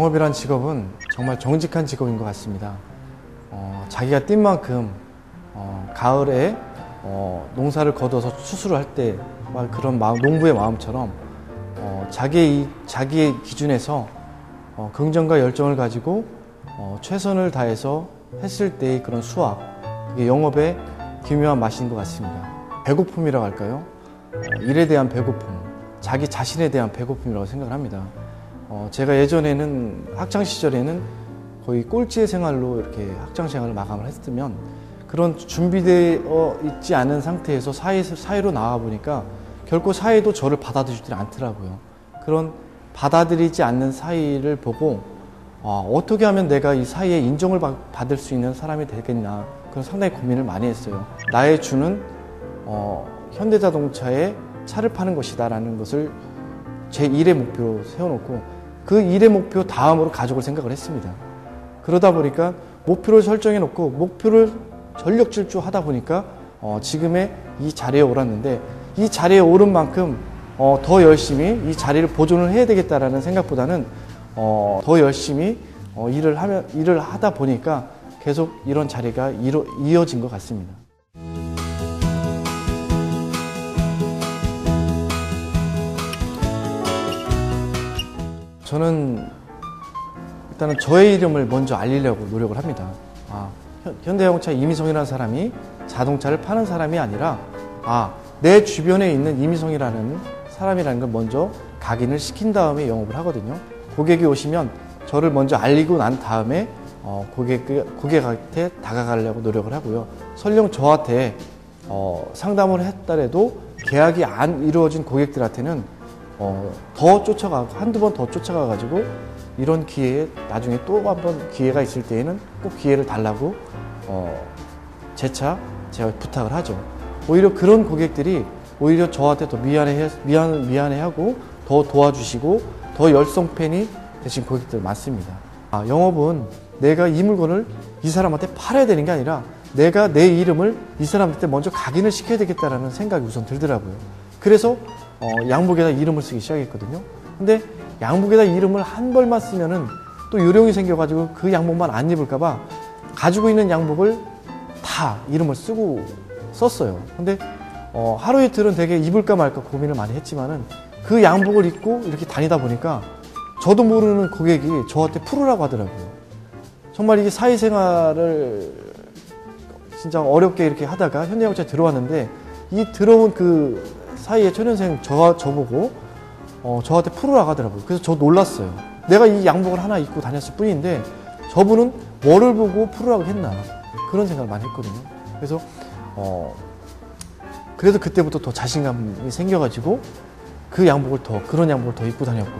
영업이란 직업은 정말 정직한 직업인 것 같습니다. 자기가 뛴 만큼 가을에 농사를 거둬서 추수를 할 때 그런 마음, 농부의 마음처럼 자기의 기준에서 긍정과 열정을 가지고 최선을 다해서 했을 때의 그런 수확, 그게 영업의 기묘한 맛인 것 같습니다. 배고픔이라고 할까요? 일에 대한 배고픔, 자기 자신에 대한 배고픔이라고 생각을 합니다. 제가 예전에는 학창시절에는 거의 꼴찌의 생활로 이렇게 학창생활을 마감을 했으면 그런 준비되어 있지 않은 상태에서 사회로 나와 보니까 결코 사회도 저를 받아들이지 않더라고요. 그런 받아들이지 않는 사회를 보고 어떻게 하면 내가 이 사회에 인정을 받을 수 있는 사람이 되겠나, 그런 상당히 고민을 많이 했어요. 나의 주는 현대자동차에 차를 파는 것이다 라는 것을 제 일의 목표로 세워놓고 그 일의 목표 다음으로 가족을 생각을 했습니다. 그러다 보니까 목표를 설정해 놓고 목표를 전력 질주하다 보니까 지금의 이 자리에 오랐는데, 이 자리에 오른 만큼 더 열심히 이 자리를 보존을 해야 되겠다라는 생각보다는 더 열심히 일을 하다 보니까 계속 이런 자리가 이어진 것 같습니다. 저는 일단은 저의 이름을 먼저 알리려고 노력을 합니다. 현대자동차 이미성이라는 사람이 자동차를 파는 사람이 아니라 내 주변에 있는 이미성이라는 사람이라는 걸 먼저 각인을 시킨 다음에 영업을 하거든요. 고객이 오시면 저를 먼저 알리고 난 다음에 고객한테 다가가려고 노력을 하고요. 설령 저한테 상담을 했더라도 계약이 안 이루어진 고객들한테는 더 쫓아가고 한두 번 더 쫓아가가지고 이런 기회에 나중에 또 한 번 기회가 있을 때에는 꼭 기회를 달라고 재차 제가 부탁을 하죠. 오히려 그런 고객들이 오히려 저한테 더 미안해하고 더 도와주시고 더 열성팬이 되신 고객들 많습니다. 영업은 내가 이 물건을 이 사람한테 팔아야 되는 게 아니라 내가 내 이름을 이 사람한테 먼저 각인을 시켜야 되겠다라는 생각이 우선 들더라고요. 그래서 양복에다 이름을 쓰기 시작했거든요. 근데 양복에다 이름을 한 벌만 쓰면은 또 요령이 생겨가지고 그 양복만 안 입을까봐 가지고 있는 양복을 다 이름을 썼어요. 근데 하루 이틀은 되게 입을까 말까 고민을 많이 했지만은 그 양복을 입고 이렇게 다니다 보니까 저도 모르는 고객이 저한테 풀으라고 하더라고요. 정말 이게 사회생활을 진짜 어렵게 이렇게 하다가 현대자동차에 들어왔는데 이 들어온 그 사이에 초년생 저보고 저한테 풀으라고 하더라고요. 그래서 저 놀랐어요. 내가 이 양복을 하나 입고 다녔을 뿐인데 저분은 뭐를 보고 풀으라고 했나, 그런 생각을 많이 했거든요. 그래서 그래도 그때부터 더 자신감이 생겨가지고 그런 양복을 더 입고 다녔고,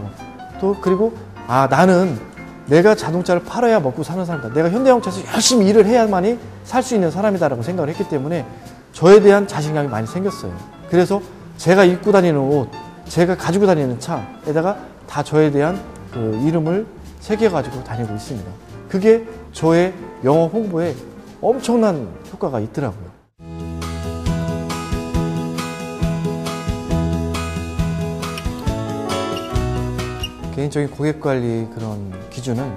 또 그리고 나는 내가 자동차를 팔아야 먹고 사는 사람이다, 내가 현대자동차에서 열심히 일을 해야만이 살 수 있는 사람이다라고 생각을 했기 때문에 저에 대한 자신감이 많이 생겼어요. 그래서 제가 입고 다니는 옷, 제가 가지고 다니는 차에다가 다 저에 대한 그 이름을 새겨가지고 다니고 있습니다. 그게 저의 영업 홍보에 엄청난 효과가 있더라고요. 개인적인 고객 관리 그런 기준은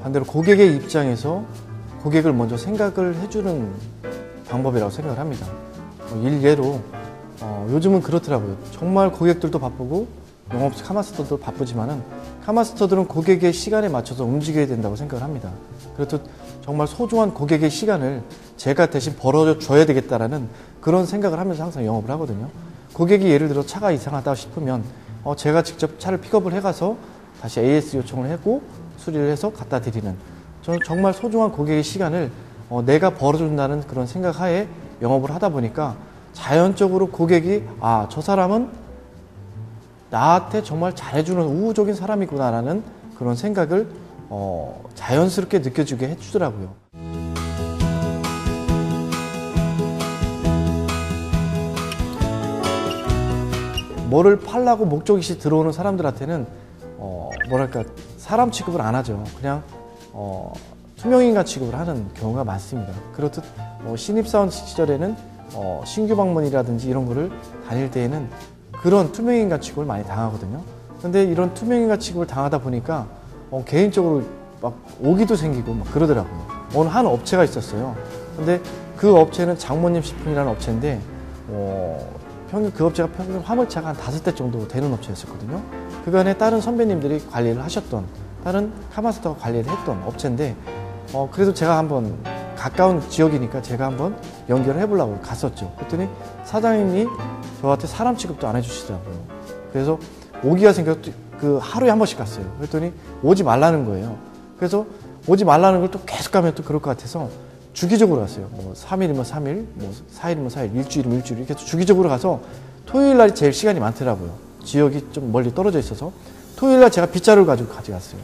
반대로 고객의 입장에서 고객을 먼저 생각을 해주는 방법이라고 생각을 합니다. 일례로 요즘은 그렇더라고요. 정말 고객들도 바쁘고 영업 카마스터도 바쁘지만은 카마스터들은 고객의 시간에 맞춰서 움직여야 된다고 생각을 합니다. 그렇듯 정말 소중한 고객의 시간을 제가 대신 벌어줘야 되겠다라는 그런 생각을 하면서 항상 영업을 하거든요. 고객이 예를 들어 차가 이상하다 싶으면 제가 직접 차를 픽업을 해가서 다시 AS 요청을 하고 수리를 해서 갖다 드리는, 저는 정말 소중한 고객의 시간을 내가 벌어준다는 그런 생각하에 영업을 하다 보니까 자연적으로 고객이 저 사람은 나한테 정말 잘해주는 우호적인 사람이구나라는 그런 생각을 자연스럽게 느껴지게 해주더라고요. 뭐를 팔라고 목적이시 들어오는 사람들한테는 뭐랄까 사람 취급을 안 하죠. 그냥 투명인간 취급을 하는 경우가 많습니다. 그렇듯 신입사원 시절에는 신규 방문이라든지 이런 거를 다닐 때에는 그런 투명인간 취급을 많이 당하거든요. 근데 이런 투명인간 취급을 당하다 보니까 개인적으로 막 오기도 생기고 막 그러더라고요. 어느 한 업체가 있었어요. 근데 그 업체는 장모님 식품이라는 업체인데 평균 그 업체가 평균 화물차가 한 5대 정도 되는 업체였었거든요. 그간에 다른 선배님들이 관리를 하셨던, 다른 카마스터가 관리를 했던 업체인데 그래도 제가 한번 가까운 지역이니까 제가 한번 연결을 해보려고 갔었죠. 그랬더니 사장님이 저한테 사람 취급도 안 해주시더라고요. 그래서 오기가 생겨서 그 하루에 한 번씩 갔어요. 그랬더니 오지 말라는 거예요. 그래서 오지 말라는 걸 또 계속 가면 또 그럴 것 같아서 주기적으로 갔어요. 뭐 3일이면 3일, 뭐 4일이면 4일, 일주일이면 일주일 이렇게 주기적으로 가서 토요일 날이 제일 시간이 많더라고요. 지역이 좀 멀리 떨어져 있어서 토요일 날 제가 빗자루를 가지고 가져갔어요.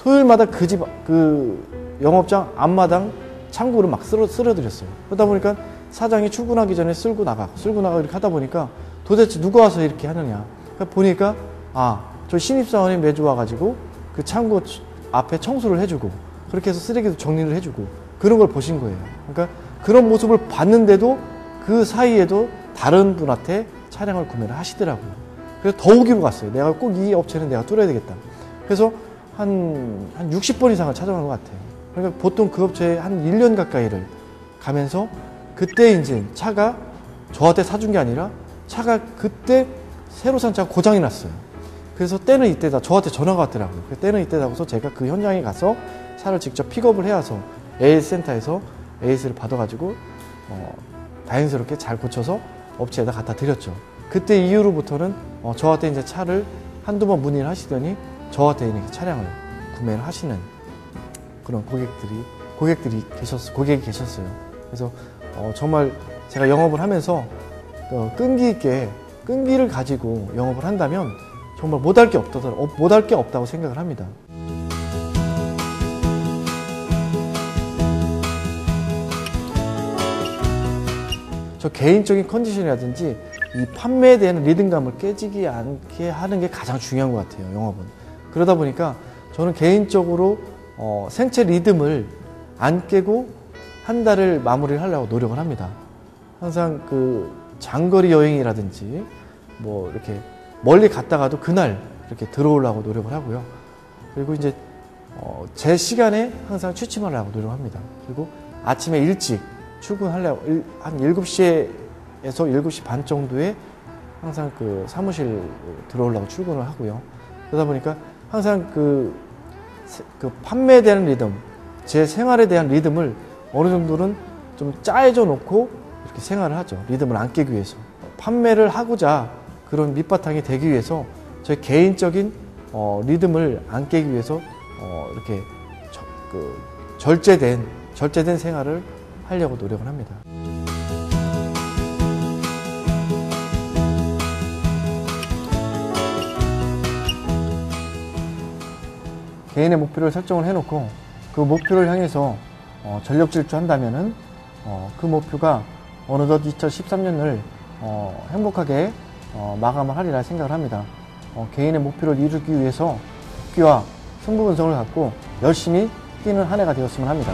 토요일마다 그 집 그 영업장 앞마당 창구를 막 쓸어드렸어요. 그러다 보니까 사장이 출근하기 전에 쓸고 나가고 이렇게 하다 보니까 도대체 누가 와서 이렇게 하느냐. 그러니까 보니까 저 신입사원이 매주 와가지고 그 창고 앞에 청소를 해주고 그렇게 해서 쓰레기도 정리를 해주고 그런 걸 보신 거예요. 그러니까 그런 모습을 봤는데도 그 사이에도 다른 분한테 차량을 구매를 하시더라고요. 그래서 더 오기로 갔어요. 내가 꼭 이 업체는 내가 뚫어야 되겠다. 그래서 한 60번 이상을 찾아간 것 같아요. 그러니까 보통 그 업체에 한 1년 가까이를 가면서 그때 이제 차가 저한테 사준 게 아니라 차가 그때 새로 산 차가 고장이 났어요. 그래서 때는 이때다. 저한테 전화가 왔더라고요. 때는 이때다고서 제가 그 현장에 가서 차를 직접 픽업을 해와서 AS 센터에서 AS를 받아가지고 다행스럽게 잘 고쳐서 업체에다 갖다 드렸죠. 그때 이후로부터는 저한테 이제 차를 한두 번 문의를 하시더니 저한테 이렇게 차량을 구매를 하시는 그런 고객이 계셨어요. 그래서 정말 제가 영업을 하면서 끈기를 가지고 영업을 한다면 정말 못할 게 없다고 생각을 합니다. 저 개인적인 컨디션이라든지 이 판매에 대한 리듬감을 깨지지 않게 하는 게 가장 중요한 것 같아요, 영업은. 그러다 보니까 저는 개인적으로 생체 리듬을 안 깨고 한 달을 마무리를 하려고 노력을 합니다. 항상 그 장거리 여행이라든지 뭐 이렇게 멀리 갔다가도 그날 이렇게 들어오려고 노력을 하고요. 그리고 이제 제 시간에 항상 취침하려고 노력합니다. 그리고 아침에 일찍 출근하려고 한 7시에서 7시 반 정도에 항상 그 사무실 들어오려고 출근을 하고요. 그러다 보니까 항상 그 판매에 대한 리듬, 제 생활에 대한 리듬을 어느 정도는 좀 짜여져 놓고 이렇게 생활을 하죠. 리듬을 안 깨기 위해서. 판매를 하고자 그런 밑바탕이 되기 위해서 저희 개인적인 리듬을 안 깨기 위해서 이렇게 절제된 생활을 하려고 노력을 합니다. 개인의 목표를 설정을 해놓고 그 목표를 향해서 전력 질주한다면은 그 목표가 어느덧 2013년을 행복하게 마감을 하리라 생각을 합니다. 개인의 목표를 이루기 위해서 도끼와 승부근성을 갖고 열심히 뛰는 한 해가 되었으면 합니다.